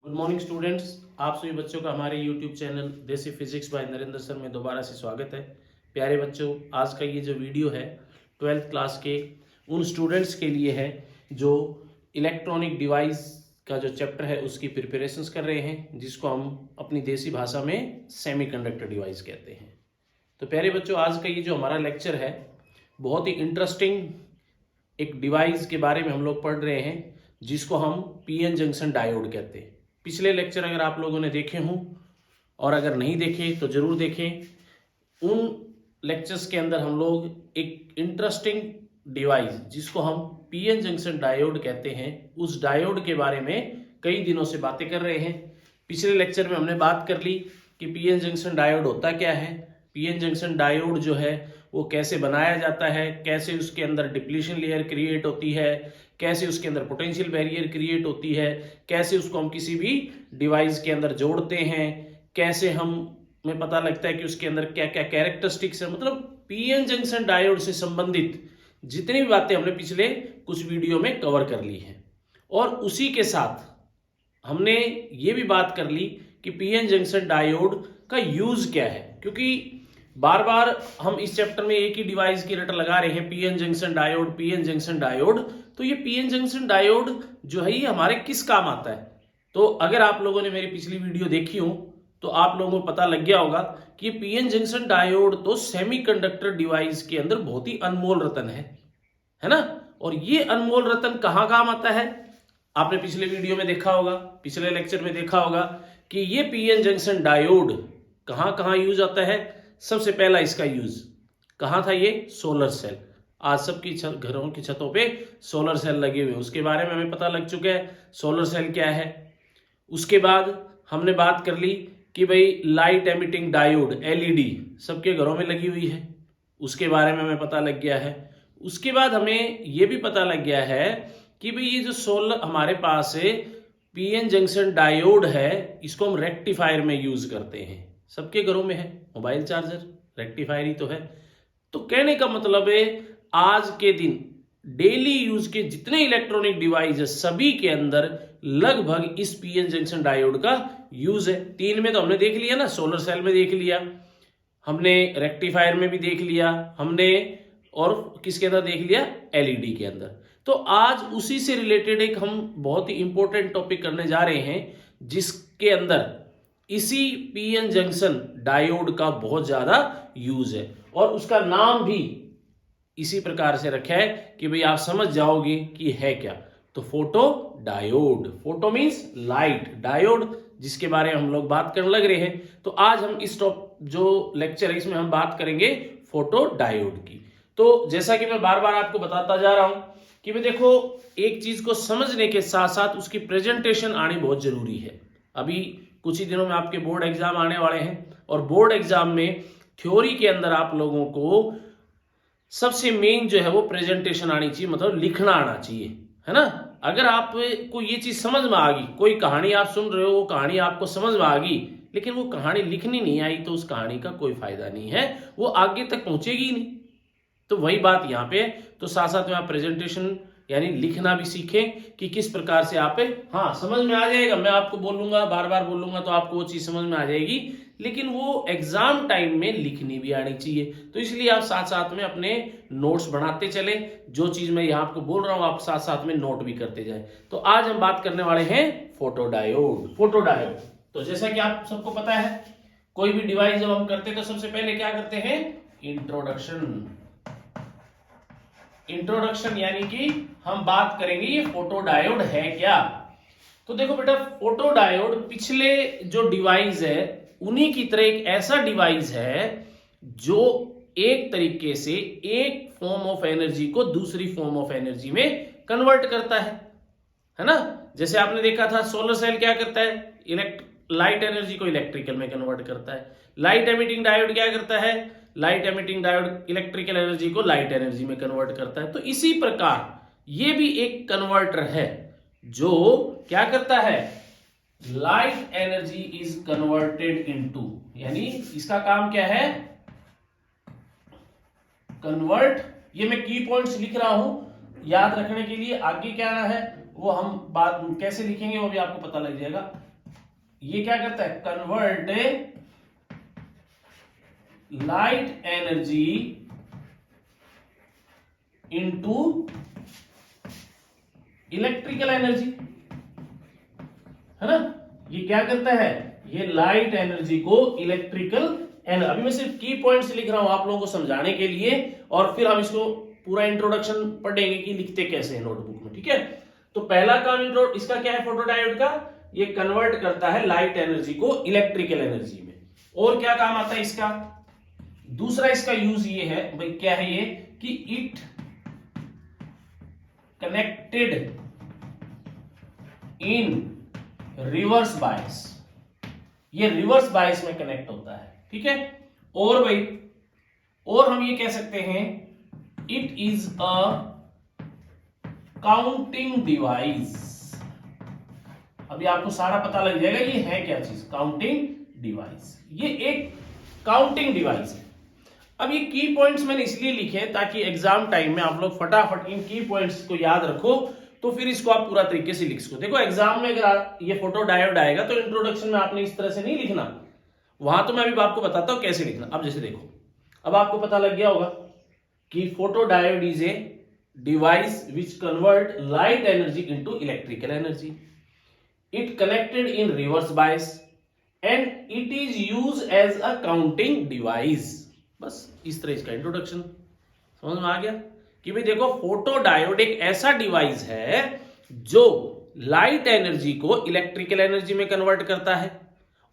Good morning students, आप सभी बच्चों का हमारे यूट्यूब चैनल देसी फिजिक्स बाय नरेंद्र सर में दोबारा से स्वागत है। प्यारे बच्चों, आज का ये जो वीडियो है 12th क्लास के उन स्टूडेंट्स के लिए है जो इलेक्ट्रॉनिक डिवाइस का जो चैप्टर है उसकी प्रिपरेशंस कर रहे हैं, जिसको हम अपनी देसी भाषा में सेमीकंडक्टर डिवाइस कहते हैं। तो प्यारे बच्चों, आज का ये जो हमारा लेक्चर है बहुत ही इंटरेस्टिंग एक डिवाइस के बारे में हम लोग पढ़ रहे हैं, जिसको हम पीएन जंक्शन डायोड कहते हैं। पिछले लेक्चर अगर आप लोगों ने देखे हों और अगर नहीं देखे तो जरूर देखें। उन लेक्चर्स के अंदर हम लोग एक इंटरेस्टिंग डिवाइस जिसको हम पीएन जंक्शन डायोड कहते हैं, उस डायोड के बारे में कई दिनों से बातें कर रहे हैं। पिछले लेक्चर में हमने बात कर ली कि पीएन जंक्शन डायोड होता क्या है, पीएन जंक्शन डायोड जो है वो कैसे बनाया जाता है, कैसे उसके अंदर डिप्लीशन लेयर क्रिएट होती है, कैसे उसके अंदर पोटेंशियल बैरियर क्रिएट होती है, कैसे उसको हम किसी भी डिवाइस के अंदर जोड़ते हैं, कैसे हमें पता लगता है कि उसके अंदर क्या क्या कैरेक्टरिस्टिक्स है। मतलब पीएन जंक्शन डायोड से संबंधित जितनी भी बातें हमने पिछले कुछ वीडियो में कवर कर ली हैं। और उसी के साथ हमने ये भी बात कर ली कि पीएन जंक्शन डायोड का यूज क्या है, क्योंकि बार बार हम इस चैप्टर में एक ही डिवाइस की रट लगा रहे हैं, PN junction diode, PN junction diode. तो ये पीएन जंक्शन डायोड जो है ये हमारे किस काम आता है। तो अगर आप लोगों ने मेरी पिछली वीडियो देखी हो तो आप लोगों को पता लग गया होगा कि ये पीएन जंक्शन डायोड तो सेमीकंडक्टर डिवाइस के अंदर बहुत ही अनमोल रतन है ना। और ये अनमोल रतन कहाँ काम आता है, आपने पिछले वीडियो में देखा होगा, पिछले लेक्चर में देखा होगा कि ये पीएन जंक्शन डायोड कहाँ कहाँ यूज आता है। सबसे पहला इसका यूज कहाँ था, ये सोलर सेल। आज सबकी घरों की छतों पे सोलर सेल लगे हुए हैं, उसके बारे में हमें पता लग चुका है सोलर सेल क्या है। उसके बाद हमने बात कर ली कि भाई लाइट एमिटिंग डायोड एलईडी सबके घरों में लगी हुई है, उसके बारे में हमें पता लग गया है। उसके बाद हमें यह भी पता लग गया है कि भाई ये जो सोलर हमारे पास है पीएन जंक्शन डायोड है, इसको हम रेक्टिफायर में यूज करते हैं। सबके घरों में है मोबाइल चार्जर, रेक्टिफायर ही तो है। तो कहने का मतलब है आज के दिन डेली यूज के जितने इलेक्ट्रॉनिक डिवाइस है सभी के अंदर लगभग इस पीएन जंक्शन डायोड का यूज है। तीन में तो हमने देख लिया ना, सोलर सेल में देख लिया हमने, रेक्टिफायर में भी देख लिया हमने, और किसके अंदर देख लिया, एलईडी के अंदर। तो आज उसी से रिलेटेड एक हम बहुत ही इंपॉर्टेंट टॉपिक करने जा रहे हैं, जिसके अंदर इसी पीएन जंक्शन डायोड का बहुत ज्यादा यूज है। और उसका नाम भी इसी प्रकार से रखा है कि भाई आप समझ जाओगे कि है क्या। तो photo diode, photo means light, diode जिसके बारे में हम लोग बात करने लग रहे हैं। तो आज हम इस जो लेक्चर है इसमें हम बात करेंगे फोटो डायोड की। तो जैसा कि मैं बार बार आपको बताता जा रहा हूं कि भाई देखो, एक चीज को समझने के साथ साथ उसकी प्रेजेंटेशन आनी बहुत जरूरी है। अभी कुछ ही दिनों में आपके बोर्ड एग्जाम आने वाले हैं और बोर्ड एग्जाम में थ्योरी के अंदर आप लोगों को सबसे मेन जो है वो प्रेजेंटेशन आनी चाहिए, मतलब लिखना आना चाहिए, है ना। अगर आपको ये चीज समझ में आ गई, कोई कहानी आप सुन रहे हो, वो कहानी आपको समझ में आ गई, लेकिन वो कहानी लिखनी नहीं आई, तो उस कहानी का कोई फायदा नहीं है, वो आगे तक पहुंचेगी ही नहीं। तो वही बात यहाँ पे। तो साथ साथ में आप प्रेजेंटेशन यानी लिखना भी सीखें कि किस प्रकार से आप, हाँ समझ में आ जाएगा, मैं आपको बोलूंगा, बार बार बोलूंगा तो आपको वो चीज समझ में आ जाएगी, लेकिन वो एग्जाम टाइम में लिखनी भी आनी चाहिए। तो इसलिए आप साथ साथ में अपने नोट्स बनाते चले, जो चीज मैं यहाँ आपको बोल रहा हूँ आप साथ साथ में नोट भी करते जाए। तो आज हम बात करने वाले हैं फोटो डायोड। फोटो डायोड तो जैसा कि आप सबको पता है, कोई भी डिवाइस जब हम करते तो सबसे पहले क्या करते हैं, इंट्रोडक्शन। इंट्रोडक्शन यानी कि हम बात करेंगे ये फोटो डायोड है क्या। तो देखो बेटा, फोटो डायोड पिछले जो डिवाइस है उन्हीं की तरह एक ऐसा डिवाइस है जो एक तरीके से एक फॉर्म ऑफ एनर्जी को दूसरी फॉर्म ऑफ एनर्जी में कन्वर्ट करता है ना। जैसे आपने देखा था सोलर सेल क्या करता है, लाइट एनर्जी को इलेक्ट्रिकल में कन्वर्ट करता है। लाइट एमिटिंग डायोड क्या करता है, light emitting diode electrical energy को लाइट एनर्जी में कन्वर्ट करता है। तो इसी प्रकार ये भी एक कन्वर्टर है जो क्या करता है, light energy is converted into, यानी इसका काम क्या है, कन्वर्ट। ये मैं की पॉइंट्स लिख रहा हूं याद रखने के लिए, आगे क्या है वो हम बात कैसे लिखेंगे वो भी आपको पता लग जाएगा। ये क्या करता है, convert light energy into electrical energy, है ना। ये क्या करता है, ये लाइट एनर्जी को इलेक्ट्रिकल एनर्जी, अभी मैं सिर्फ की पॉइंट्स लिख रहा हूं आप लोगों को समझाने के लिए, और फिर हम इसको पूरा इंट्रोडक्शन पढ़ेंगे कि लिखते कैसे हैं नोटबुक में, ठीक है। तो पहला काम इसका क्या है, फोटोडायोड का, ये कन्वर्ट करता है लाइट एनर्जी को इलेक्ट्रिकल एनर्जी में। और क्या काम आता है इसका, दूसरा इसका यूज ये है भाई, क्या है ये, कि इट कनेक्टेड इन रिवर्स बायस, ये रिवर्स बायस में कनेक्ट होता है, ठीक है। और भाई, और हम ये कह सकते हैं it is a counting device. अभी आपको सारा पता लग जाएगा ये है क्या चीज, काउंटिंग डिवाइस, ये एक काउंटिंग डिवाइस है। अब ये की पॉइंट्स मैंने इसलिए लिखे ताकि एग्जाम टाइम में आप लोग फटाफट इन की पॉइंट्स को याद रखो, तो फिर इसको आप पूरा तरीके से लिख सको। देखो एग्जाम में अगर ये फोटो डायोड आएगा तो इंट्रोडक्शन में आपने इस तरह से नहीं लिखना, वहां तो मैं अभी आपको बताता हूं कैसे लिखना। अब जैसे देखो, अब आपको पता लग गया होगा कि photo diode is a device which convert light energy into electrical energy, it connected in reverse bias and it is use as a counting device. बस इस तरह इसका इंट्रोडक्शन समझ में आ गया कि भाई देखो, फोटो डायोड एक ऐसा डिवाइस है जो लाइट एनर्जी को इलेक्ट्रिकल एनर्जी में कन्वर्ट करता है,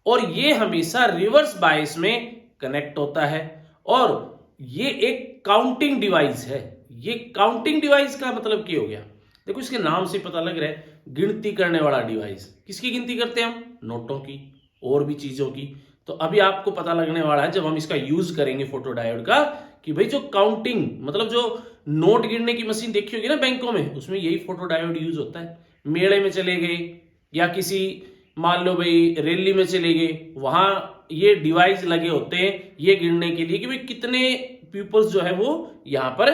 और ये हमेशा रिवर्स बायस में कनेक्ट होता है, और ये एक काउंटिंग डिवाइस है। ये काउंटिंग डिवाइस का मतलब क्या हो गया, देखो इसके नाम से पता लग रहा है, गिनती करने वाला डिवाइस। किसकी गिनती करते हैं हम, नोटों की और भी चीजों की। तो अभी आपको पता लगने वाला है जब हम इसका यूज करेंगे फोटो डायोड का, कि भाई जो काउंटिंग मतलब जो नोट गिनने की मशीन देखी होगी ना बैंकों में, उसमें यही फोटो डायोड यूज होता है। मेले में चले गए या किसी मान लो भाई रैली में चले गए, वहां ये डिवाइस लगे होते हैं ये गिनने के लिए कि भाई कितने पीपल्स जो है वो यहां पर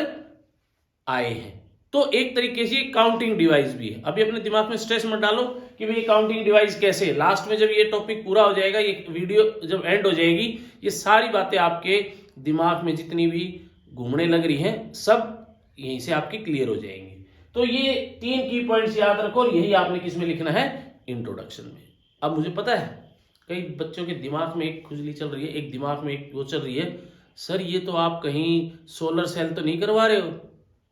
आए हैं। तो एक तरीके से काउंटिंग डिवाइस भी है। अभी अपने दिमाग में स्ट्रेस मत डालो कि भाई काउंटिंग डिवाइस कैसे, लास्ट में जब ये टॉपिक पूरा हो जाएगा, ये वीडियो जब एंड हो जाएगी, ये सारी बातें आपके दिमाग में जितनी भी घूमने लग रही हैं सब यहीं से आपकी क्लियर हो जाएंगी। तो ये 3 की पॉइंट्स याद रखो, और यही आपने किस में लिखना है, इंट्रोडक्शन में। अब मुझे पता है कई बच्चों के दिमाग में एक खुजली चल रही है, एक दिमाग में एक वो चल रही है, सर ये तो आप कहीं सोलर सेल तो नहीं करवा रहे हो,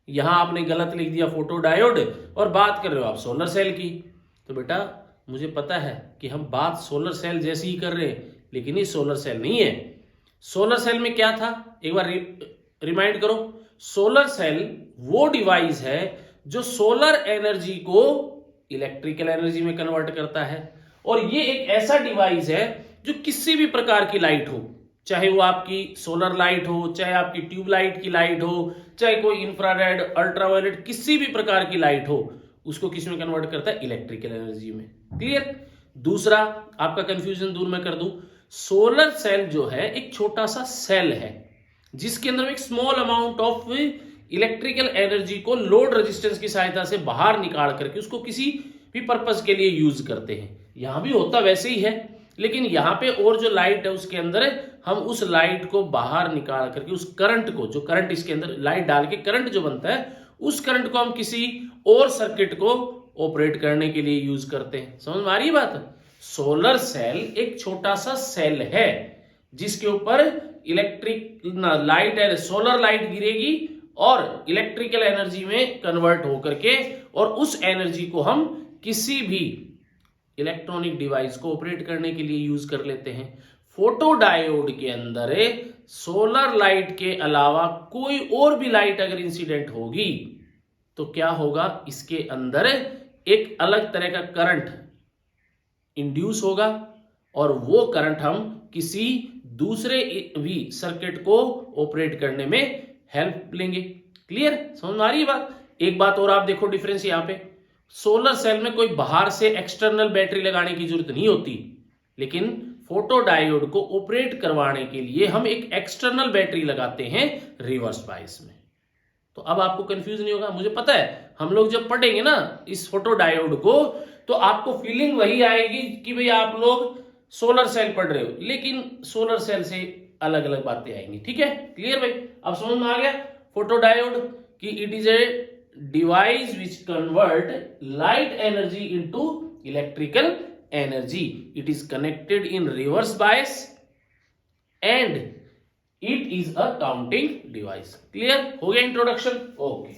यहां आपने गलत लिख दिया फोटो डायोड और बात कर रहे हो आप सोलर सेल की। तो बेटा मुझे पता है कि हम बात सोलर सेल जैसी ही कर रहे हैं, लेकिन ये सोलर सेल नहीं है। सोलर सेल में क्या था, एक बार रिमाइंड करो। सोलर सेल वो डिवाइस है जो सोलर एनर्जी को इलेक्ट्रिकल एनर्जी में कन्वर्ट करता है, और ये एक ऐसा डिवाइस है जो किसी भी प्रकार की लाइट हो, चाहे वो आपकी सोलर लाइट हो, चाहे आपकी ट्यूबलाइट की लाइट हो, चाहे कोई इंफ्रारेड अल्ट्रावायलेट किसी भी प्रकार की लाइट हो, उसको किस में कन्वर्ट करता है, इलेक्ट्रिकल एनर्जी में। क्लियर। दूसरा आपका कंफ्यूजन दूर मैं कर दूं, सोलर सेल जो है एक छोटा सा सेल है जिसके अंदर एक small amount of electrical energy को लोड रेजिस्टेंस की सहायता से बाहर निकाल करके उसको किसी भी पर्पस के लिए यूज करते हैं। यहां भी होता वैसे ही है, लेकिन यहां पे और जो लाइट है उसके अंदर हम उस लाइट को बाहर निकाल करके उस करंट को, जो करंट इसके अंदर लाइट डाल के करंट जो बनता है, उस करंट को हम किसी और सर्किट को ऑपरेट करने के लिए यूज करते हैं। समझ में आ रही है बात। सोलर सेल एक छोटा सा सेल है जिसके ऊपर इलेक्ट्रिक लाइट है, सोलर लाइट गिरेगी और इलेक्ट्रिकल एनर्जी में कन्वर्ट होकर के, और उस एनर्जी को हम किसी भी इलेक्ट्रॉनिक डिवाइस को ऑपरेट करने के लिए यूज कर लेते हैं। फोटो डायोड के अंदर सोलर लाइट के अलावा कोई और भी लाइट अगर इंसिडेंट होगी तो क्या होगा, इसके अंदर एक अलग तरह का करंट इंड्यूस होगा, और वो करंट हम किसी दूसरे भी सर्किट को ऑपरेट करने में हेल्प लेंगे। क्लियर, समझ में आ रही है बात। एक बात और आप देखो डिफरेंस यहां पे, सोलर सेल में कोई बाहर से एक्सटर्नल बैटरी लगाने की जरूरत नहीं होती, लेकिन फोटो डायोड को ऑपरेट करवाने के लिए हम एक एक्सटर्नल बैटरी लगाते हैं रिवर्स बायस में। तो अब आपको कंफ्यूज नहीं होगा। मुझे पता है हम लोग जब पढ़ेंगे ना इस फोटो डायोड को, तो आपको फीलिंग वही आएगी कि भाई आप लोग सोलर सेल पढ़ रहे हो, लेकिन सोलर सेल से अलग अलग बातें आएंगी। ठीक है, क्लियर भाई? अब समझ में आ गया फोटोडायोड कि it is a device which convert light energy into electrical energy. It is connected in reverse bias and it is a counting device. Clear हो गया इंट्रोडक्शन? ओके,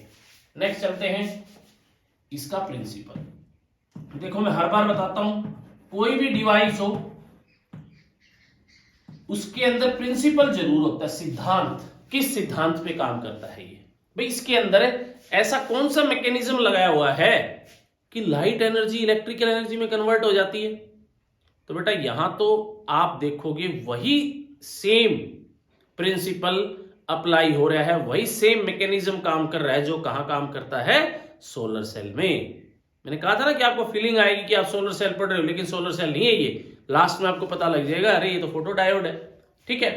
नेक्स्ट चलते हैं इसका प्रिंसिपल। देखो मैं हर बार बताता हूं, कोई भी डिवाइस हो उसके अंदर प्रिंसिपल जरूर होता है, सिद्धांत। किस सिद्धांत पे काम करता है ये भाई? इसके अंदर ऐसा कौन सा मैकेनिज्म लगाया हुआ है कि लाइट एनर्जी इलेक्ट्रिकल एनर्जी में कन्वर्ट हो जाती है? तो बेटा यहां तो आप देखोगे वही सेम प्रिंसिपल अप्लाई हो रहा है, वही सेम मैकेनिज्म काम कर रहा है जो कहां काम करता है? सोलर सेल में। मैंने कहा था ना कि आपको फीलिंग आएगी कि आप सोलर सेल पढ़ रहे हो, लेकिन सोलर सेल नहीं है ये। लास्ट में आपको पता लग जाएगा अरे ये तो फोटोडायोड है। ठीक है,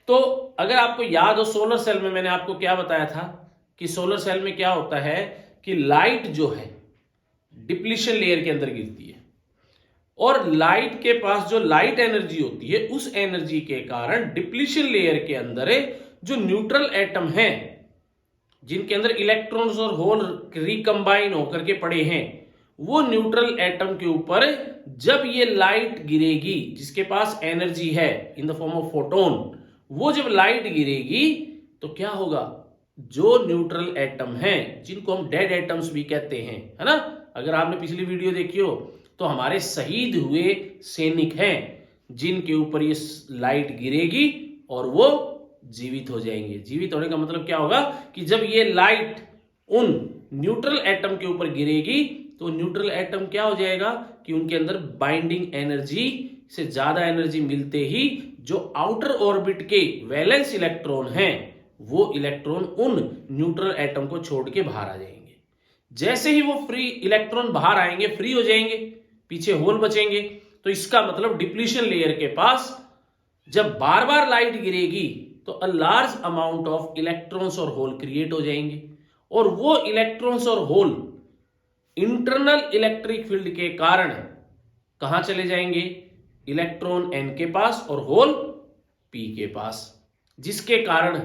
तो अगर आपको याद हो सोलर सेल में मैंने आपको क्या बताया था कि सोलर सेल में क्या होता है कि लाइट जो है डिप्लीशन लेयर के अंदर गिरती है, और लाइट के पास जो लाइट एनर्जी होती है उस एनर्जी के कारण डिप्लीशन लेयर के अंदर जो न्यूट्रल एटम है जिनके अंदर इलेक्ट्रॉन्स और होल रिकंबाइन होकर के पड़े हैं, वो न्यूट्रल एटम के ऊपर जब ये लाइट गिरेगी जिसके पास एनर्जी है in the form of photon, वो जब लाइट गिरेगी तो क्या होगा? जो न्यूट्रल एटम है जिनको हम डेड एटम्स भी कहते हैं, है ना? अगर आपने पिछली वीडियो देखी हो तो हमारे शहीद हुए सैनिक हैं जिनके ऊपर ये लाइट गिरेगी और वो जीवित हो जाएंगे। जीवित होने का मतलब क्या होगा कि जब ये लाइट उन न्यूट्रल एटम के ऊपर गिरेगी तो न्यूट्रल एटम क्या हो जाएगा कि उनके अंदर बाइंडिंग एनर्जी से ज्यादा एनर्जी मिलते ही जो आउटर ऑर्बिट के वैलेंस इलेक्ट्रॉन हैं वो इलेक्ट्रॉन उन न्यूट्रल एटम को छोड़ के बाहर आ जाएंगे। जैसे ही वो फ्री इलेक्ट्रॉन बाहर आएंगे, फ्री हो जाएंगे, पीछे होल बचेंगे, तो इसका मतलब डिप्लीशन लेयर के पास जब बार बार लाइट गिरेगी तो अ लार्ज अमाउंट ऑफ इलेक्ट्रॉन्स और होल क्रिएट हो जाएंगे, और वो इलेक्ट्रॉन्स और होल इंटरनल इलेक्ट्रिक फील्ड के कारण कहां चले जाएंगे? इलेक्ट्रॉन एन के पास और होल पी के पास, जिसके कारण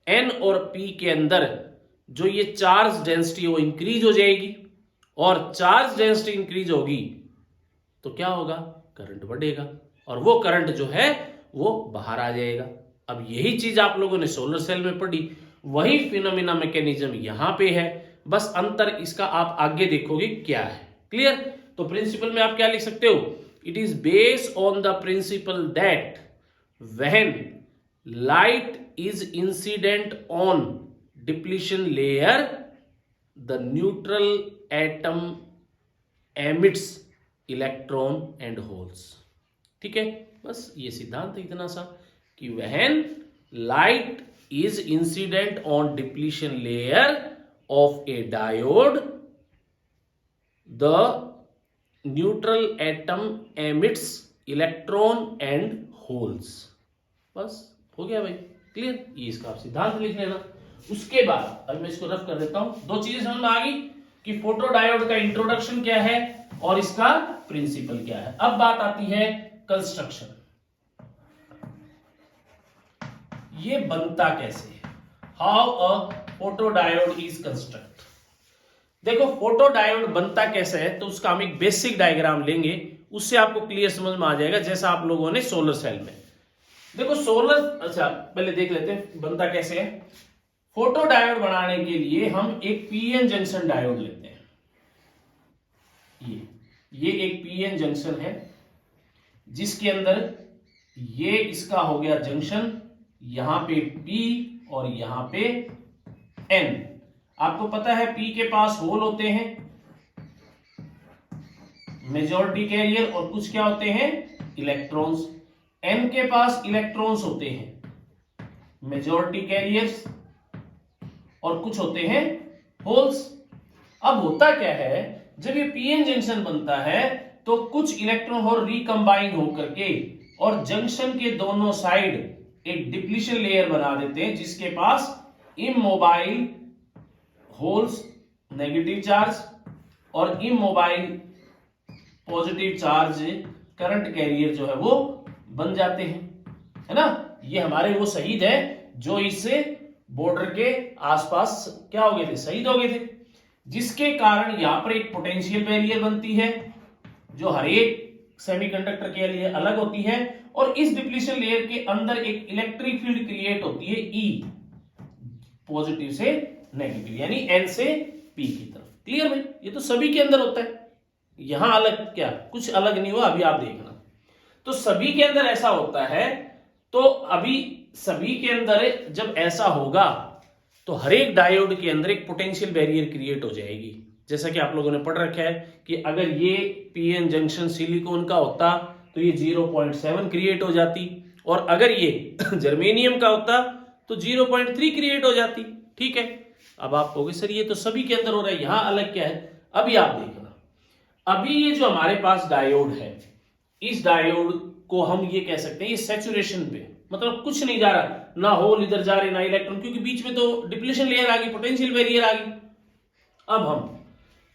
एन और पी के अंदर जो ये चार्ज डेंसिटी वो इंक्रीज हो जाएगी, और चार्ज डेंसिटी इंक्रीज होगी तो क्या होगा? करंट बढ़ेगा, और वो करंट जो है वो बाहर आ जाएगा। अब यही चीज आप लोगों ने सोलर सेल में पढ़ी, वही फिनोमिना मैकेनिज्म यहां पे है, बस अंतर इसका आप आगे देखोगे क्या है। क्लियर? तो प्रिंसिपल में आप क्या लिख सकते हो? It is based on the principle that when light is incident on depletion layer the neutral atom emits electron and holes. ठीक है, बस ये सिद्धांत है इतना सा कि when light is incident on depletion layer of a diode, the neutral atom emits electron and holes। बस हो गया भाई, क्लियर? ये इसका आप सिद्धांत लिख लेना। उसके बाद अब मैं इसको रफ कर देता हूं। दो चीजें समझ में आ गई कि फोटोडायोड का इंट्रोडक्शन क्या है और इसका प्रिंसिपल क्या है। अब बात आती है कंस्ट्रक्शन, ये बनता कैसे है? How a photodiode is construct. देखो फोटोडायोड बनता कैसे है तो उसका हम एक बेसिक डायग्राम लेंगे, उससे आपको क्लियर समझ में आ जाएगा, जैसा आप लोगों ने सोलर सेल में। देखो सोलर, अच्छा पहले देख लेते हैं बनता कैसे है। फोटोडायोड बनाने के लिए हम एक पीएन जंक्शन डायोड लेते हैं। ये एक पीएन जंक्शन है जिसके अंदर ये इसका हो गया जंक्शन, यहां पे P और यहां पे N। आपको पता है P के पास होल होते हैं मेजॉरिटी कैरियर, और कुछ क्या होते हैं? इलेक्ट्रॉन्स। N के पास इलेक्ट्रॉन्स होते हैं मेजॉरिटी कैरियर्स, और कुछ होते हैं होल्स। अब होता क्या है, जब ये पीएन जंक्शन बनता है तो कुछ इलेक्ट्रॉन होल रिकंबाइन होकर के और जंक्शन के दोनों साइड एक डिप्लीशन लेयर बना देते हैं जिसके पास इमोबाइल होल्स नेगेटिव चार्ज और immobile positive charge current carrier जो है वो बन जाते हैं, है ना। ये हमारे वो शहीद है जो इससे बॉर्डर के आसपास क्या हो गए थे, शहीद हो गए थे, जिसके कारण यहां पर एक पोटेंशियल बैरियर बनती है जो हर एक सेमीकंडक्टर के लिए अलग होती है, और इस डिप्लीशन लेयर के अंदर एक इलेक्ट्रिक फील्ड क्रिएट होती है ई, पॉजिटिव से नेगेटिव, यानी एन से पी की तरफ। क्लियर भाई, ये तो सभी के अंदर होता है, यहां अलग क्या, कुछ अलग नहीं हुआ, अभी आप देखना। तो सभी के अंदर ऐसा होता है, तो अभी सभी के अंदर जब ऐसा होगा तो हर एक डायोड के अंदर एक पोटेंशियल बैरियर क्रिएट हो जाएगी। जैसा कि आप लोगों ने पढ़ रखा है कि अगर ये पीएन जंक्शन सिलिकॉन का होता तो ये 0.7 क्रिएट हो जाती, और अगर ये जर्मेनियम का होता तो 0.3 क्रिएट हो जाती। ठीक है, अब आप कहोगे सर ये तो सभी के अंदर हो रहा है, यहां अलग क्या है। अभी आप देखना, अभी ये जो हमारे पास डायोड है, इस डायोड को हम ये कह सकते हैं ये सैचुरेशन पे, मतलब कुछ नहीं जा रहा, ना होल इधर जा रहे ना इलेक्ट्रॉन, क्योंकि बीच में तो डिप्लीशन लेयर आ गई, पोटेंशियल बैरियर आ गई। अब हम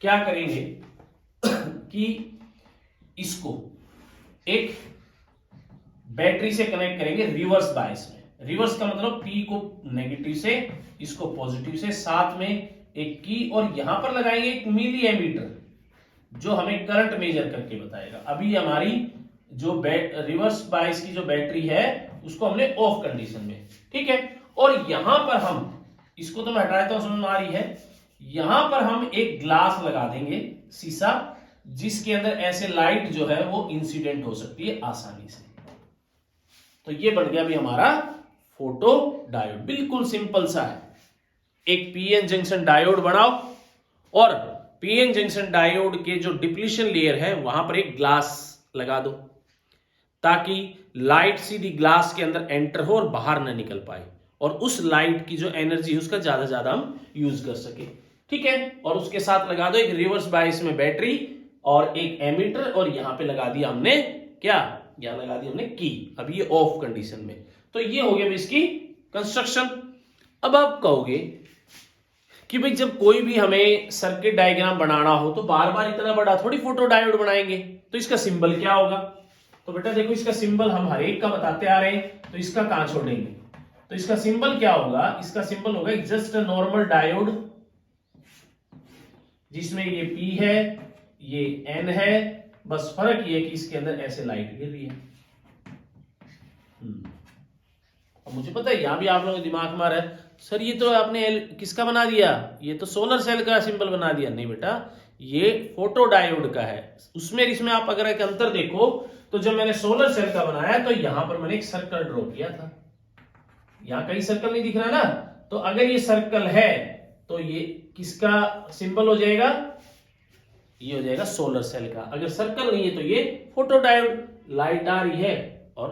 क्या करेंगे कि इसको एक बैटरी से कनेक्ट करेंगे रिवर्स बायस में। रिवर्स का मतलब पी को नेगेटिव से, इसको पॉजिटिव से, साथ में एक की, और यहां पर लगाएंगे एक मिली एमीटर जो हमें करंट मेजर करके बताएगा। अभी हमारी जो रिवर्स बायस की जो बैटरी है उसको हमने ऑफ कंडीशन में, ठीक है, और यहां पर हम इसको तो मैं हटा देता हूं, समझ में आ रही है, यहां पर हम एक ग्लास लगा देंगे, शीशा, जिसके अंदर ऐसे लाइट जो है वो इंसिडेंट हो सकती है आसानी से। तो ये बन गया भी हमारा फोटो डायोड, बिल्कुल सिंपल सा है। एक पीएन जंक्शन डायोड बनाओ और पीएन जंक्शन डायोड के जो डिप्लीशन लेयर है वहां पर एक ग्लास लगा दो, ताकि लाइट सीधी ग्लास के अंदर एंटर हो और बाहर ना निकल पाए, और उस लाइट की जो एनर्जी है उसका ज्यादा ज्यादा हम यूज कर सके। ठीक है, और उसके साथ लगा दो एक रिवर्स बायस में बैटरी और एक एमीटर, और यहां पे लगा दिया हमने क्या, यहां लगा दी हमने की, अभी ये ऑफ कंडीशन में। तो ये हो गया इसकी कंस्ट्रक्शन। अब आप कहोगे कि भाई जब कोई भी हमें सर्किट डायग्राम बनाना हो तो बार बार इतना बड़ा थोड़ी फोटो डायोड बनाएंगे, तो इसका सिंबल क्या होगा। तो बेटा देखो, इसका सिंबल हम हर एक का बताते आ रहे हैं, तो इसका कहां छोड़ेंगे, तो इसका सिंबल क्या होगा, इसका सिंबल होगा जस्ट अ नॉर्मल डायोड, जिसमें ये P है, ये N है, बस फर्क ये कि इसके अंदर ऐसे लाइट गिर रही है। अब मुझे पता है यहां भी आप लोगों के दिमाग में आ रहा है, सर ये तो आपने किसका बना दिया, ये तो सोलर सेल का सिंबल बना दिया। नहीं बेटा, ये फोटो डायोड का है। उसमें इसमें आप अगर एक अंतर देखो, तो जब मैंने सोलर सेल का बनाया तो यहां पर मैंने एक सर्कल ड्रॉ किया था, यहां कहीं सर्कल नहीं दिख रहा ना, तो अगर ये सर्कल है तो ये किसका सिंबल हो जाएगा, ये हो जाएगा सोलर सेल का। अगर सर्कल नहीं है तो ये फोटो डायोड, लाइट आ रही है और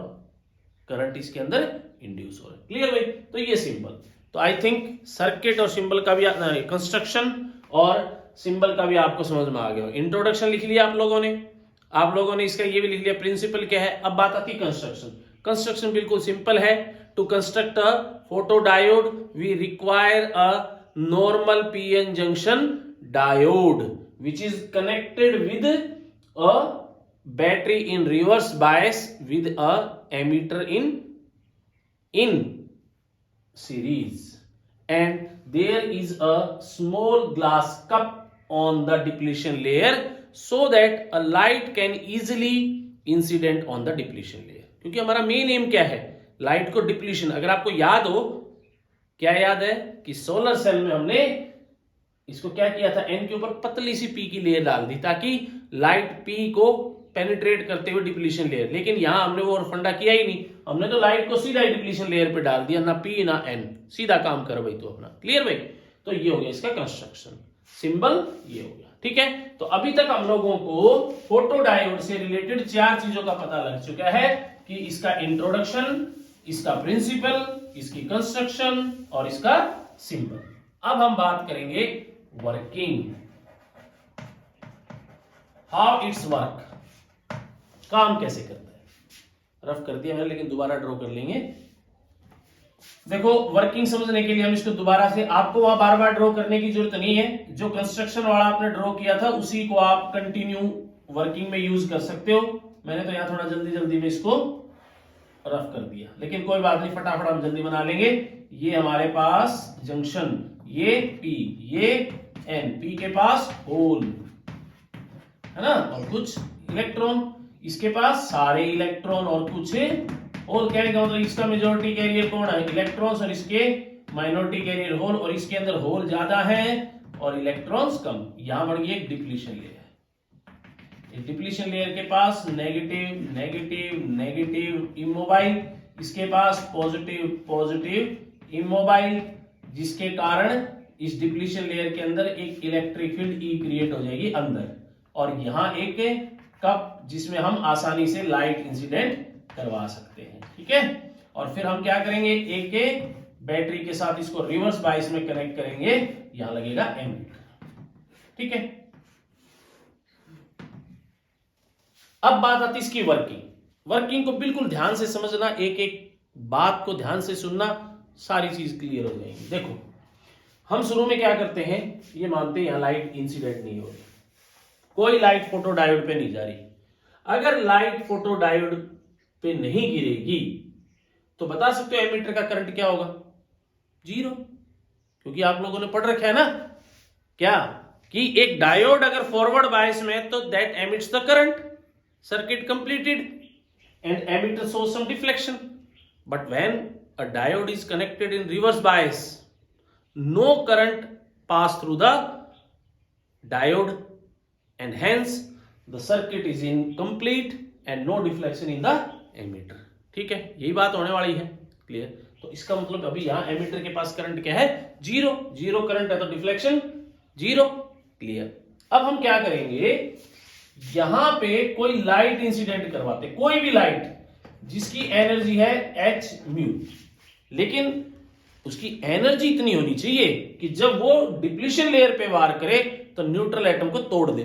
करंट इसके अंदर इंड्यूस हो रहा है। क्लियर भाई, तो ये सिंबल। तो आई थिंक सर्किट और सिंबल का भी कंस्ट्रक्शन और सिंबल का भी आपको समझ में आ गया। इंट्रोडक्शन लिख लिया आप लोगों ने इसका ये भी लिख लिया प्रिंसिपल क्या है। अब बात आती है कंस्ट्रक्शन। कंस्ट्रक्शन बिल्कुल सिंपल है। To construct a photo diode we require a normal PN junction diode which is connected with a battery in reverse bias with a emitter in series, and there is a small glass cup on the depletion layer so that a light can easily incident on the depletion layer। क्योंकि हमारा main M क्या है, light को depletion. अगर आपको याद हो, क्या याद है कि सोलर सेल में हमने इसको क्या किया था, एन के ऊपर पतली सी पी की लेयर डाल दी ताकि लाइट पी को पेनिट्रेट करते हुए डिप्लीशन लेयर। लेकिन यहां हमने वो फंडा किया ही नहीं, हमने तो लाइट को सीधा डिप्लीशन लेयर पे डाल दिया, ना पी ना एन, सीधा काम कर भाई तो अपना। क्लियर भाई, तो ये हो गया इसका कंस्ट्रक्शन, सिंबल ये हो गया। ठीक है, तो अभी तक हम लोगों को फोटो डायोड से रिलेटेड 4 चीजों का पता लग चुका है कि इसका इंट्रोडक्शन, इसका प्रिंसिपल, इसकी कंस्ट्रक्शन और इसका सिंबल। अब हम बात करेंगे वर्किंग, हाउ इट्स वर्क, काम कैसे करता है। रफ कर दिया मैंने, लेकिन दोबारा ड्रॉ कर लेंगे। देखो, वर्किंग समझने के लिए हम इसको दोबारा से, आपको वहां बार बार ड्रॉ करने की जरूरत नहीं है। जो कंस्ट्रक्शन वाला आपने ड्रॉ किया था उसी को आप कंटिन्यू वर्किंग में यूज कर सकते हो। मैंने तो यहाँ थोड़ा जल्दी जल्दी में इसको रफ कर दिया, लेकिन कोई बात नहीं, फटाफट हम जल्दी बना लेंगे। ये हमारे पास जंक्शन, ये P, ये N, P के पास होल है ना, और कुछ इलेक्ट्रॉन, इसके पास सारे इलेक्ट्रॉन और कुछ होल। कहने का मतलब इसका मेजॉरिटी कैरियर कौन है, इलेक्ट्रॉन्स, और इसके माइनॉरिटी कैरियर होल, और इसके अंदर होल ज्यादा है और इलेक्ट्रॉन्स कम। यहां बढ़ गई एक डिप्लीशन लेयर। डिप्लीशन लेयर के पास नेगेटिव नेगेटिव नेगेटिव इमोबाइल, इसके पास पॉजिटिव पॉजिटिव इमोबाइल, जिसके कारण इस डिप्लीशन लेयर के अंदर एक इलेक्ट्रिक फील्ड ई क्रिएट हो जाएगी अंदर, और यहां एक कप जिसमें हम आसानी से लाइट इंसिडेंट करवा सकते हैं। ठीक है, और फिर हम क्या करेंगे, एक बैटरी के साथ इसको रिवर्स बायस में कनेक्ट करेंगे, यहां लगेगा एमीटर। ठीक है, अब बात आती है इसकी वर्किंग। वर्किंग को बिल्कुल ध्यान से समझना, एक एक बात को ध्यान से सुनना, सारी चीज क्लियर हो जाएगी। देखो, हम शुरू में क्या करते हैं, ये मानते हैं यहां लाइट इंसिडेंट नहीं हो रही, कोई लाइट फोटो डायोड पे नहीं जा रही। अगर लाइट फोटो डायोड पे नहीं गिरेगी तो बता सकते हो एमीटर का करंट क्या होगा, 0, क्योंकि आप लोगों ने पढ़ रखा है ना क्या, कि एक डायोड अगर फॉरवर्ड बायस में तो that emits the current, circuit completed, and emitter shows some deflection. But when a diode is connected in reverse bias, no current pass through the diode, and hence the circuit is incomplete and no deflection in the emitter. ठीक है, यही बात होने वाली है, clear. तो इसका मतलब अभी यहाँ एमिटर के पास करंट क्या है, 0 करंट है, तो डिफ्लेक्शन 0, क्लियर। अब हम क्या करेंगे, यहां पे कोई लाइट इंसिडेंट करवाते, कोई भी लाइट जिसकी एनर्जी है h म्यू, लेकिन उसकी एनर्जी इतनी होनी चाहिए कि जब वो डिप्लीशन लेयर पे वार करे तो न्यूट्रल एटम को तोड़ दे।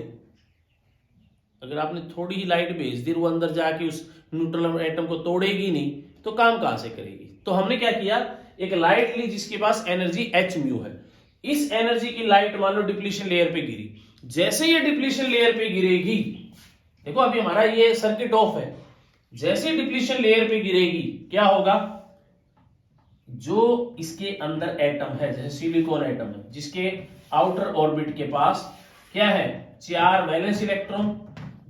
अगर आपने थोड़ी ही लाइट भेज दी, वो अंदर जाके उस न्यूट्रल एटम को तोड़ेगी नहीं, तो काम कहां से करेगी। तो हमने क्या किया, एक लाइट ली जिसके पास एनर्जी h म्यू है, इस एनर्जी की लाइट मान लो डिप्लीशन लेयर पे गिरी, जैसे ये डिप्लीशन लेयर पे गिरेगी, देखो अभी हमारा ये सर्किट ऑफ है, जैसे डिप्लीशन लेयर पे गिरेगी क्या होगा, जो इसके अंदर एटम है, जैसे सिलिकॉन एटम है, जिसके आउटर ऑर्बिट के पास क्या है, 4 वैलेंस इलेक्ट्रॉन,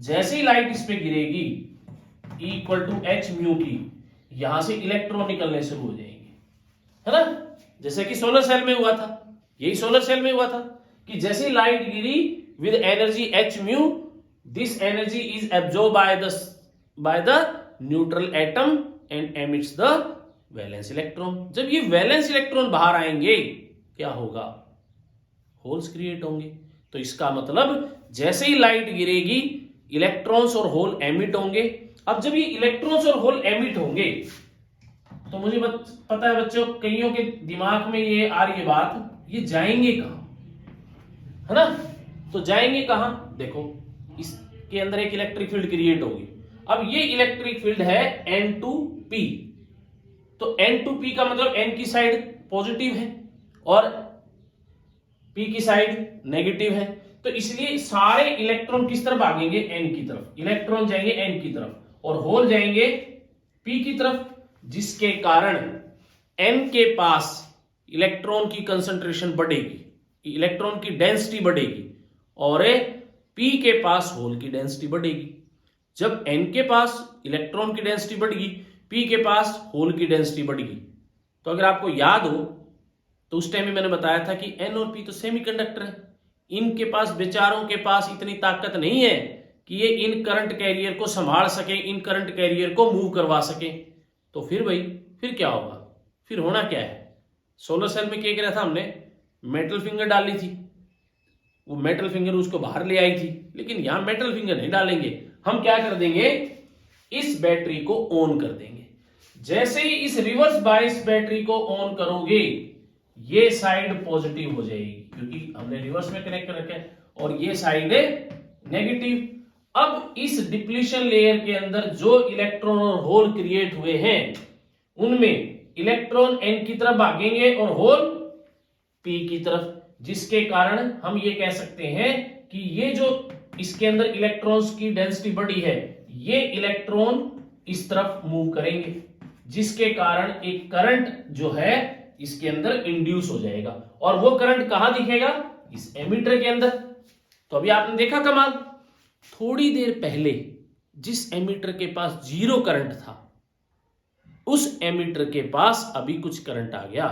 जैसे ही लाइट इस पे गिरेगी इक्वल टू h म्यू की, यहां से इलेक्ट्रॉन निकलने शुरू हो जाएंगे, है ना, जैसे कि सोलर सेल में हुआ था, यही सोलर सेल में हुआ था कि जैसे ही लाइट गिरी with energy h mu, this energy is absorbed by the neutral atom and emits the valence electron. जब ये वैलेंस इलेक्ट्रॉन बाहर आएंगे क्या होगा, होल्स क्रिएट होंगे। तो इसका मतलब जैसे ही लाइट गिरेगी इलेक्ट्रॉन्स और होल एमिट होंगे। अब जब ये इलेक्ट्रॉन्स और होल एमिट होंगे तो मुझे पता है बच्चों, कईयों के दिमाग में ये आ रही है बात, ये जाएंगे कहां, है ना, तो जाएंगे कहां, देखो इसके अंदर एक इलेक्ट्रिक फील्ड क्रिएट होगी। अब ये इलेक्ट्रिक फील्ड है N2P, तो N2P का मतलब N की साइड पॉजिटिव है और P की साइड नेगेटिव है, तो इसलिए सारे इलेक्ट्रॉन किस तरफ भागेंगे, N की तरफ, इलेक्ट्रॉन जाएंगे N की तरफ और होल जाएंगे P की तरफ, जिसके कारण N के पास इलेक्ट्रॉन की कंसंट्रेशन बढ़ेगी, इलेक्ट्रॉन की डेंसिटी बढ़ेगी, और P के पास होल की डेंसिटी बढ़ेगी। जब N के पास इलेक्ट्रॉन की डेंसिटी बढ़ेगी, P के पास होल की डेंसिटी बढ़ेगी। तो अगर आपको याद हो तो उस टाइम में मैंने बताया था कि N और P तो सेमीकंडक्टर है, इनके पास, बेचारों के पास इतनी ताकत नहीं है कि ये इन करंट कैरियर को संभाल सके, इन करंट कैरियर को मूव करवा सके। तो फिर भाई फिर क्या होगा, फिर होना क्या है, सोलर सेल में क्या किया था हमने, मेटल फिंगर डाली थी, वो मेटल फिंगर उसको बाहर ले आई थी, लेकिन यहां मेटल फिंगर नहीं डालेंगे, हम क्या कर देंगे, इस बैटरी को ऑन कर देंगे। जैसे ही इस रिवर्स बायस बैटरी को ऑन करोगे ये साइड पॉजिटिव हो जाएगी, क्योंकि हमने रिवर्स में कनेक्ट कर रखा है, और ये साइड है नेगेटिव। अब इस डिप्लीशन लेयर के अंदर जो इलेक्ट्रॉन और होल क्रिएट हुए हैं उनमें इलेक्ट्रॉन N की तरफ भागेंगे और होल P की तरफ, जिसके कारण हम ये कह सकते हैं कि ये जो इसके अंदर इलेक्ट्रॉन्स की डेंसिटी बढ़ी है, ये इलेक्ट्रॉन इस तरफ मूव करेंगे, जिसके कारण एक करंट जो है इसके अंदर इंड्यूस हो जाएगा। और वो करंट कहां दिखेगा? इस एमीटर के अंदर। तो अभी आपने देखा कमाल, थोड़ी देर पहले जिस एमीटर के पास जीरो करंट था, उस एमीटर के पास अभी कुछ करंट आ गया।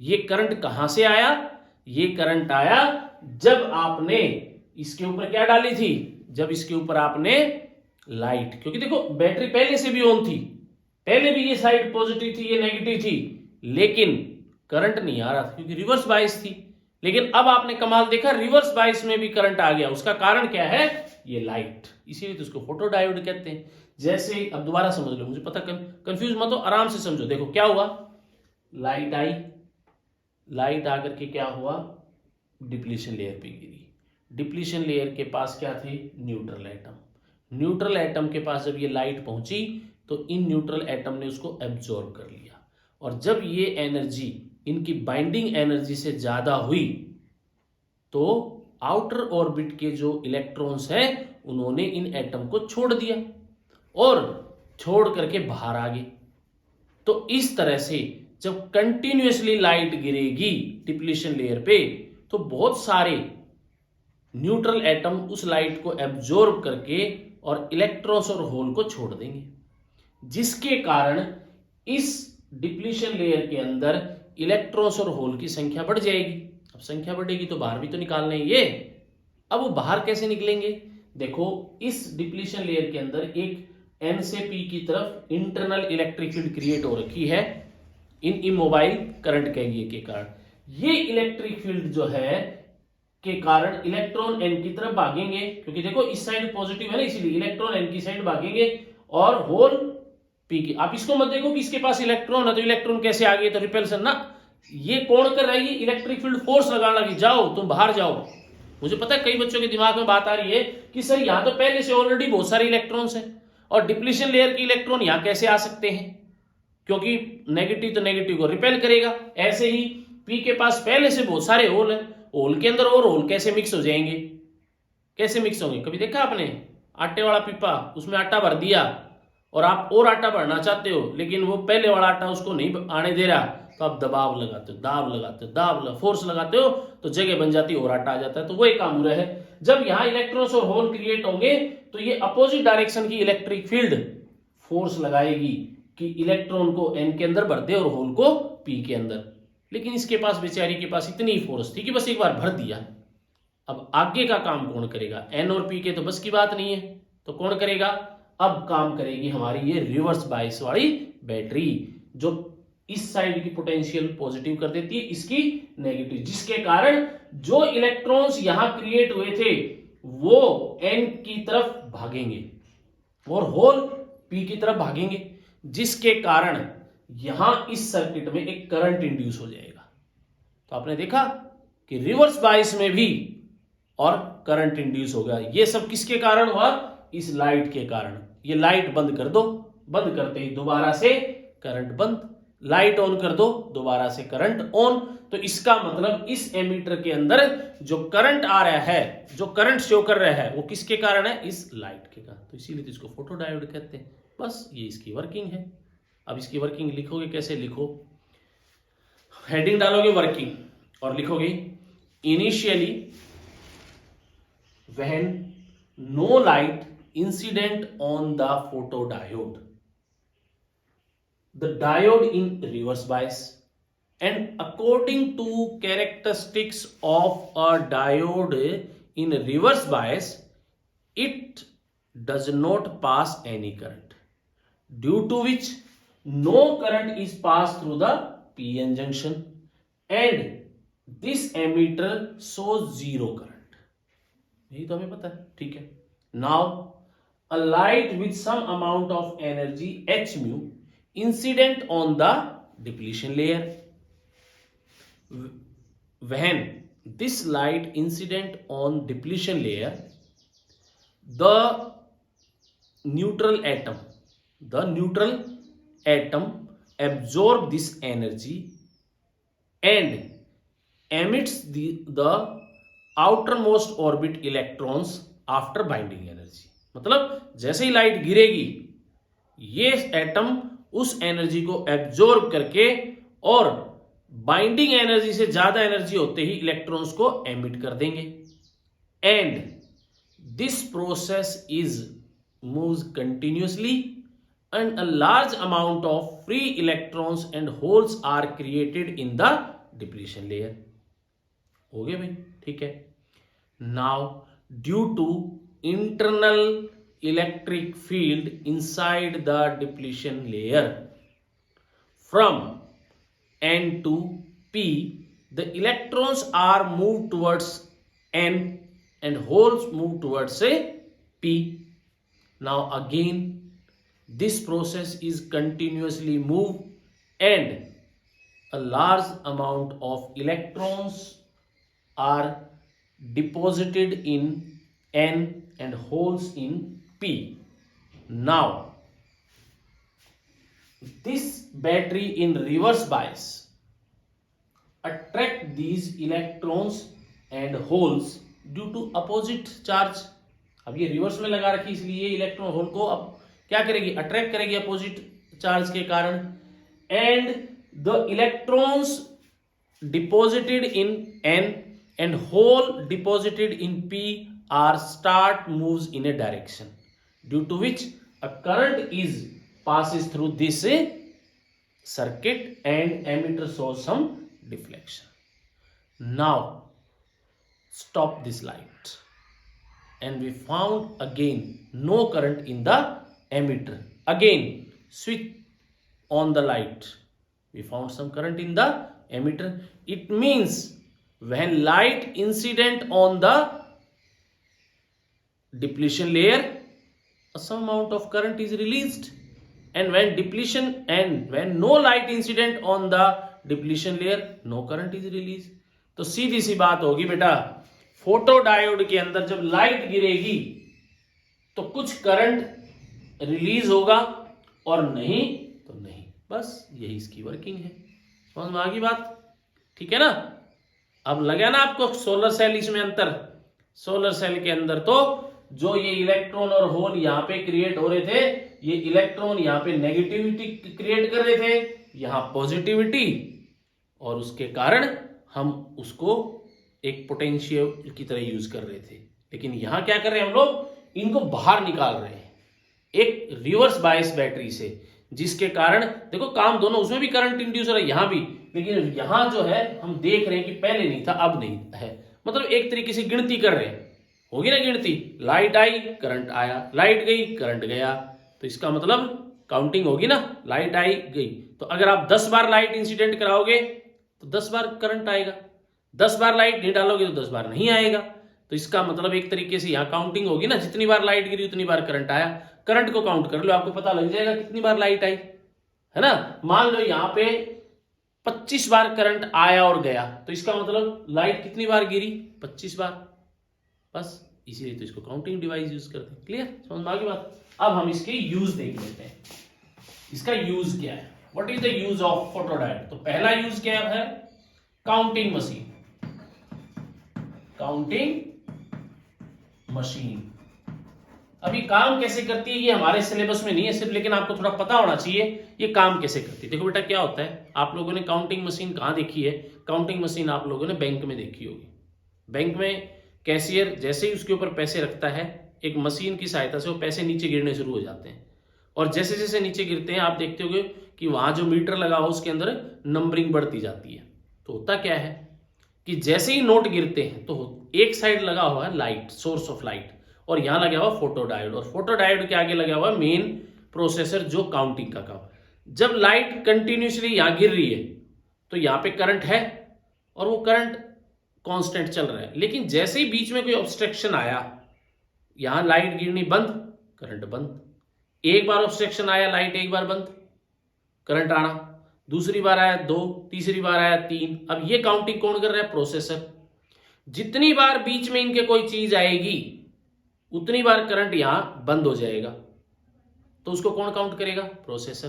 ये करंट कहां से आया? ये करंट आया जब आपने इसके ऊपर क्या डाली थी? जब इसके ऊपर आपने लाइट, क्योंकि देखो बैटरी पहले से भी ऑन थी, पहले भी ये साइड पॉजिटिव थी, ये नेगेटिव थी, लेकिन करंट नहीं आ रहा था क्योंकि रिवर्स बायस थी। लेकिन अब आपने कमाल देखा, रिवर्स बायस में भी करंट आ गया। उसका कारण क्या है? ये लाइट, इसीलिए तो उसको फोटो डायोड कहते हैं। जैसे अब दोबारा समझ लो, मुझे पता कंफ्यूज मत हो, आराम से समझो। देखो क्या हुआ, लाइट आई, लाइट आकर के क्या हुआ? डिप्लीशन लेयर पे गिरी। डिप्लीशन लेयर के पास क्या थे? Neutral atom. न्यूट्रल एटम के पास जब ये लाइट पहुंची तो इन न्यूट्रल एटम ने उसको एब्जॉर्ब कर लिया, और जब ये एनर्जी इनकी बाइंडिंग एनर्जी से ज्यादा हुई तो आउटर ऑर्बिट के जो इलेक्ट्रॉन्स हैं उन्होंने इन एटम को छोड़ दिया और छोड़ करके बाहर आ गए। तो इस तरह से जब कंटिन्यूअसली लाइट गिरेगी डिप्लीशन लेयर पे तो बहुत सारे न्यूट्रल एटम उस लाइट को एब्जॉर्ब करके और इलेक्ट्रॉन्स और होल को छोड़ देंगे, जिसके कारण इस डिप्लीशन लेयर के अंदर इलेक्ट्रॉन्स और होल की संख्या बढ़ जाएगी। अब संख्या बढ़ेगी तो बाहर भी तो निकालने हैं ये। अब वो बाहर कैसे निकलेंगे? देखो इस डिप्लीशन लेयर के अंदर एक N से P की तरफ इंटरनल इलेक्ट्रिक फील्ड क्रिएट हो रखी है इन इमोबाइल करंट कैरियर के कारण। ये इलेक्ट्रिक फील्ड जो है के कारण इलेक्ट्रॉन N की तरफ भागेंगे, क्योंकि देखो इस साइड पॉजिटिव है ना, इसीलिए इलेक्ट्रॉन N की साइड भागेंगे और होल P की। आप इसको मत देखो कि इसके पास इलेक्ट्रॉन है तो इलेक्ट्रॉन कैसे आ गए, तो रिपल्सन ना, ये कौन कर रहा है? ये इलेक्ट्रिक फील्ड फोर्स लगाने लगी, जाओ तुम बाहर जाओ। मुझे पता है कई बच्चों के दिमाग में बात आ रही है कि सर यहां तो पहले से ऑलरेडी बहुत सारे इलेक्ट्रॉन्स हैं और डिप्लीशन लेयर के इलेक्ट्रॉन यहां कैसे आ सकते हैं, क्योंकि नेगेटिव तो नेगेटिव को रिपेल करेगा। ऐसे ही P के पास पहले से बहुत सारे होल हैं, होल के अंदर और होल कैसे मिक्स हो जाएंगे? कैसे मिक्स होंगे? कभी देखा आपने आटे वाला पीपा, उसमें आटा भर दिया और आप और आटा भरना चाहते हो लेकिन वो पहले वाला आटा उसको नहीं आने दे रहा, तो आप दबाव लगाते हो, दाब लगाते हो, फोर्स लगाते हो तो जगह बन जाती है और आटा आ जाता है। तो वही काम हो रहा है, जब यहाँ इलेक्ट्रॉन्स और होल क्रिएट होंगे तो ये अपोजिट डायरेक्शन की इलेक्ट्रिक फील्ड फोर्स लगाएगी कि इलेक्ट्रॉन को N के अंदर भर दे और होल को P के अंदर। लेकिन इसके पास, बेचारी के पास इतनी ही फोर्स थी कि बस एक बार भर दिया। अब आगे का काम कौन करेगा? N और P के तो बस की बात नहीं है, तो कौन करेगा? अब काम करेगी हमारी ये रिवर्स बायस वाली बैटरी, जो इस साइड की पोटेंशियल पॉजिटिव कर देती है, इसकी नेगेटिव, जिसके कारण जो इलेक्ट्रॉन्स यहां क्रिएट हुए थे वो N की तरफ भागेंगे और होल P की तरफ भागेंगे, जिसके कारण यहां इस सर्किट में एक करंट इंड्यूस हो जाएगा। तो आपने देखा कि रिवर्स बायस में भी और करंट इंड्यूस हो गया। ये सब किसके कारण हुआ? इस लाइट के कारण। ये लाइट बंद कर दो, बंद करते ही दोबारा से करंट बंद, लाइट ऑन कर दो दोबारा से करंट ऑन। तो इसका मतलब इस एमीटर के अंदर जो करंट आ रहा है, जो करंट शो कर रहा है, वो किसके कारण है? इस लाइट के कारण। तो इसीलिए तो इसको फोटो डायोड कहते हैं। बस ये इसकी वर्किंग है। अब इसकी वर्किंग लिखोगे कैसे? लिखो, हेडिंग डालोगे वर्किंग और लिखोगे initially when no light incident on the photodiode, the diode in reverse bias, and according to characteristics of a diode in reverse bias, it does not pass any current, due to which no current is passed through the PN junction and this emitter shows zero current। यही तो हमें पता है, ठीक है। Now a light with some amount of energy h mu incident on the depletion layer. When this light incident on depletion layer, the neutral atom absorb this energy and emits the outer most orbit electrons after binding energy. मतलब जैसे ही light गिरेगी ये atom उस energy को absorb करके और binding energy से ज्यादा एनर्जी होते ही इलेक्ट्रॉन्स को एमिट कर देंगे। And this process is moves continuously and a large amount of free electrons and holes are created in the depletion layer. हो गया भाई, ठीक है। Now due to internal electric field inside the depletion layer from N to P, the electrons are moved towards N and holes move towards P. Now again this process is continuously moved and a large amount of electrons are deposited in N and holes in P. Now this battery in reverse bias attract these electrons and holes due to opposite charge। अब ये reverse में लगा रखी इसलिए electron hole को अब क्या करेगी, अट्रैक्ट करेगी अपोजिट चार्ज के कारण। And the electrons deposited in N and hole deposited in P are start moves in a direction due to which a current is passes through this circuit and emitter shows some deflection. Now stop this light and we found again no current in the emitter. Again switch on the light, we found some current in the emitter. It means when light incident on the depletion layer, some amount of current is released, and when depletion and when no light incident on the depletion layer, no current is released. तो सीधी सी बात होगी बेटा, photo diode के अंदर जब light गिरेगी तो कुछ करंट रिलीज होगा और नहीं तो नहीं, बस यही इसकी वर्किंग है। समझ में आ गई बात, ठीक है ना। अब लगा ना आपको सोलर सेल इसमें अंतर, सोलर सेल के अंदर तो जो ये इलेक्ट्रॉन और होल यहाँ पे क्रिएट हो रहे थे, ये इलेक्ट्रॉन यहाँ पे नेगेटिविटी क्रिएट कर रहे थे, यहाँ पॉजिटिविटी, और उसके कारण हम उसको एक पोटेंशियल की तरह यूज कर रहे थे। लेकिन यहाँ क्या कर रहे हैं हम लोग, इनको बाहर निकाल रहे हैं एक रिवर्स बायस बैटरी से, जिसके कारण देखो काम दोनों, उसमें भी करंट इंड्यूस हो रहा है यहाँ भी, लेकिन यहाँ जो है हम देख रहे हैं कि पहले नहीं था अब नहीं है, मतलब एक तरीके से गिनती कर रहे हैं। होगी ना गिनती, लाइट आई करंट आया, लाइट गई करंट गया, तो इसका मतलब काउंटिंग होगी ना, लाइट आई गई। तो अगर आप 10 बार लाइट इंसिडेंट कराओगे तो 10 बार करंट आएगा, 10 बार लाइट नहीं डालोगे तो 10 बार नहीं आएगा। तो इसका मतलब एक तरीके से यहाँ काउंटिंग होगी ना, जितनी बार लाइट गिरी उतनी बार करंट आया। करंट को काउंट कर लो, आपको पता लग जाएगा कितनी बार लाइट आई, है ना। मान लो यहाँ पे 25 बार करंट आया और गया, तो इसका मतलब लाइट कितनी बार गिरी, 25 बार, बस इसीलिए तो इसको काउंटिंग डिवाइस यूज करते हैं। क्लियर, समझ में आ गई बात। अब हम इसके यूज देख लेते हैं, इसका यूज क्या है, what is the use of photodiode. तो पहला यूज क्या है, काउंटिंग मशीन, काउंटिंग मशीन। अभी काम कैसे करती है ये हमारे सिलेबस में नहीं है सिर्फ, लेकिन आपको थोड़ा पता होना चाहिए ये काम कैसे करती है। देखो बेटा क्या होता है, आप लोगों ने काउंटिंग मशीन कहाँ देखी है, काउंटिंग मशीन आप लोगों ने बैंक में देखी होगी। बैंक में कैशियर जैसे ही उसके ऊपर पैसे रखता है, एक मशीन की सहायता से वो पैसे नीचे गिरने शुरू हो जाते हैं, और जैसे जैसे नीचे गिरते हैं आप देखते होगे कि वहां जो मीटर लगा हो उसके अंदर नंबरिंग बढ़ती जाती है। तो होता क्या है कि जैसे ही नोट गिरते हैं तो एक साइड लगा हुआ है लाइट, सोर्स ऑफ लाइट, और यहां लगा हुआ फोटोडायोड, और फोटोडायोड के आगे लगा हुआ मेन प्रोसेसर जो काउंटिंग का काम। जब लाइट कंटिन्यूसली यहां गिर रही है तो यहां पे करंट है और वो करंट कांस्टेंट चल रहा है, लेकिन जैसे ही बीच में कोई ऑब्स्ट्रक्शन आया, यहां लाइट गिरनी बंद, करंट बंद, एक बार ऑब्स्ट्रक्शन आया, लाइट एक बार बंद, करंट आना, दूसरी बार आया 2, तीसरी बार आया 3। अब ये काउंटिंग कौन कर रहा है, प्रोसेसर। जितनी बार बीच में इनके कोई चीज आएगी उतनी बार करंट यहां बंद हो जाएगा, तो उसको कौन काउंट करेगा, प्रोसेसर।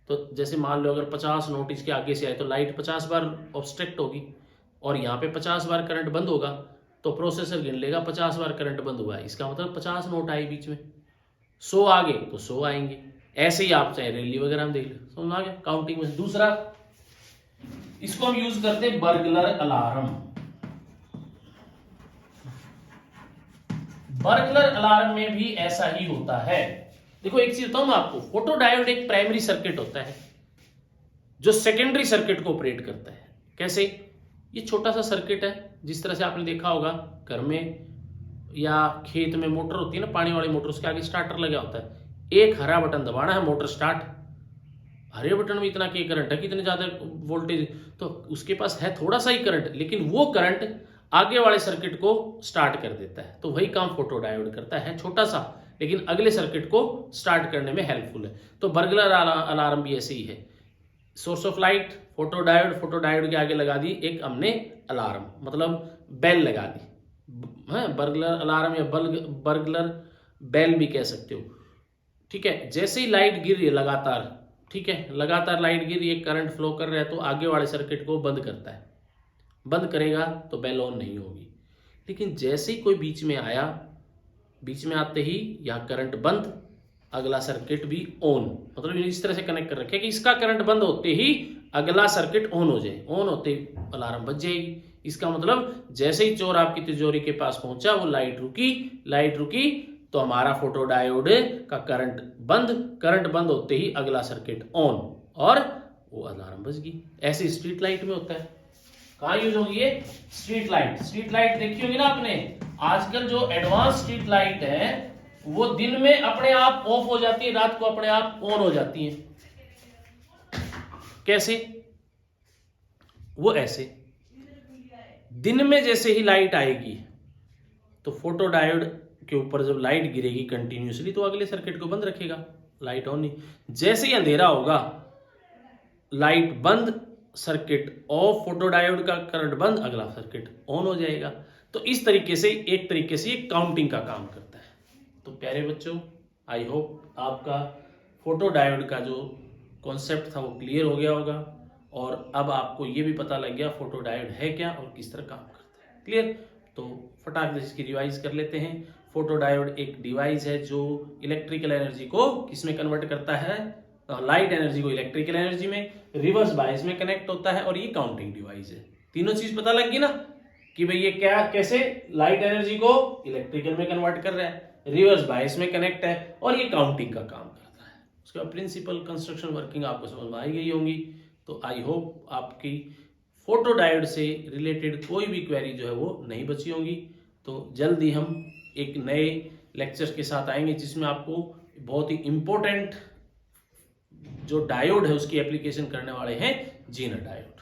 तो जैसे मान लो अगर 50 नोट इसके आगे से आए तो लाइट 50 बार ऑब्स्ट्रक्ट होगी और यहाँ पे 50 बार करंट बंद होगा, तो प्रोसेसर गिन लेगा 50 बार करंट बंद हुआ है, इसका मतलब 50 नोट आए बीच में। 100 आ गए तो 100 आएंगे। ऐसे ही आप चाहे रैली वगैरह में देख लो, समझ आ गया काउंटिंग में। दूसरा, इसको हम यूज करते हैं बर्गलर अलार्म। बर्गलर अलार्म में भी ऐसा ही होता है। देखो एक चीज बताऊं मैं आपको, फोटोडायोड एक प्राइमरी सर्किट होता है जो सेकेंडरी सर्किट को ऑपरेट करता है। कैसे? ये छोटा सा सर्किट है, जिस तरह से आपने देखा होगा घर में या खेत में मोटर होती है ना, पानी वाली मोटर, उसके आगे स्टार्टर लगा होता है। एक हरा बटन दबाना है, मोटर स्टार्ट। हरे बटन में इतना क्या करंट है, कितने ज्यादा वोल्टेज, तो उसके पास है थोड़ा सा ही करंट, लेकिन वो करंट आगे वाले सर्किट को स्टार्ट कर देता है। तो वही काम फोटोडायोड करता है, छोटा सा, लेकिन अगले सर्किट को स्टार्ट करने में हेल्पफुल है। तो बर्गलर अलार्म भी ऐसे ही है। Source of light photodiode, photodiode के आगे लगा दी एक हमने अलार्म, मतलब बेल लगा दी, बर्गलर अलार्म या बर्गलर बेल भी कह सकते हो। ठीक है, जैसे ही लाइट गिर रही है लगातार, ठीक है, लगातार लाइट गिर रही है, करंट फ्लो कर रहा है, तो आगे वाले सर्किट को बंद करता है। बंद करेगा तो बेल ऑन नहीं होगी। लेकिन जैसे ही कोई बीच में आया, बीच में आते ही यहाँ करंट बंद, अगला सर्किट भी ऑन, मतलब इस तरह से कनेक्ट कर रखे कि इसका करंट बंद होते ही अगला सर्किट ऑन हो जाए। ऑन होते ही अलार्म बज जाएगी। इसका मतलब जैसे ही चोर आपकी तिजोरी के पास पहुंचा, वो लाइट रुकी तो हमारा फोटोडायोड का करंट बंद होते ही अगला सर्किट ऑन, और वो अलार्म बज गई। ऐसे स्ट्रीट लाइट में होता है। कहाँ यूज होगी ये? Street light. स्ट्रीट लाइट देखी होगी ना आपने। आजकल जो एडवांस स्ट्रीट लाइट है वो दिन में अपने आप ऑफ हो जाती है, रात को अपने आप ऑन हो जाती है। कैसे? वो ऐसे, दिन में जैसे ही लाइट आएगी तो फोटोडायोड के ऊपर जब लाइट गिरेगी कंटिन्यूसली, तो अगले सर्किट को बंद रखेगा, लाइट ऑन नहीं। जैसे ही अंधेरा होगा, लाइट बंद, सर्किट ऑफ, फोटोडायोड का करंट बंद, अगला सर्किट ऑन हो जाएगा। तो इस तरीके से एक तरीके से ये काउंटिंग का काम करता है। तो प्यारे बच्चों, आई होप आपका फोटोडायोड का जो कॉन्सेप्ट था वो क्लियर हो गया होगा, और अब आपको ये भी पता लग गया फोटोडायोड है क्या और किस तरह काम करता है। क्लियर? तो फटाक से इसकी रिवाइज कर लेते हैं। फोटोडायोड एक डिवाइस है जो इलेक्ट्रिकल एनर्जी को किसमें कन्वर्ट करता है? लाइट एनर्जी को इलेक्ट्रिकल एनर्जी में, रिवर्स बायस में कनेक्ट होता है, और ये काउंटिंग डिवाइस है। तीनों चीज पता लग गई ना कि भाई ये क्या, कैसे लाइट एनर्जी को इलेक्ट्रिकल में कन्वर्ट कर रहा है, रिवर्स बायस में कनेक्ट है, और ये काउंटिंग का काम करता है। उसके बाद प्रिंसिपल, कंस्ट्रक्शन, वर्किंग आपको समझ में आई गई होंगी। तो आई होप आपकी फोटोडायोड से रिलेटेड कोई भी क्वेरी जो है वो नहीं बची होंगी। तो जल्दी हम एक नए लेक्चर के साथ आएंगे जिसमें आपको बहुत ही इंपॉर्टेंट जो डायोड है उसकी एप्लीकेशन करने वाले हैं, जीनर डायोड।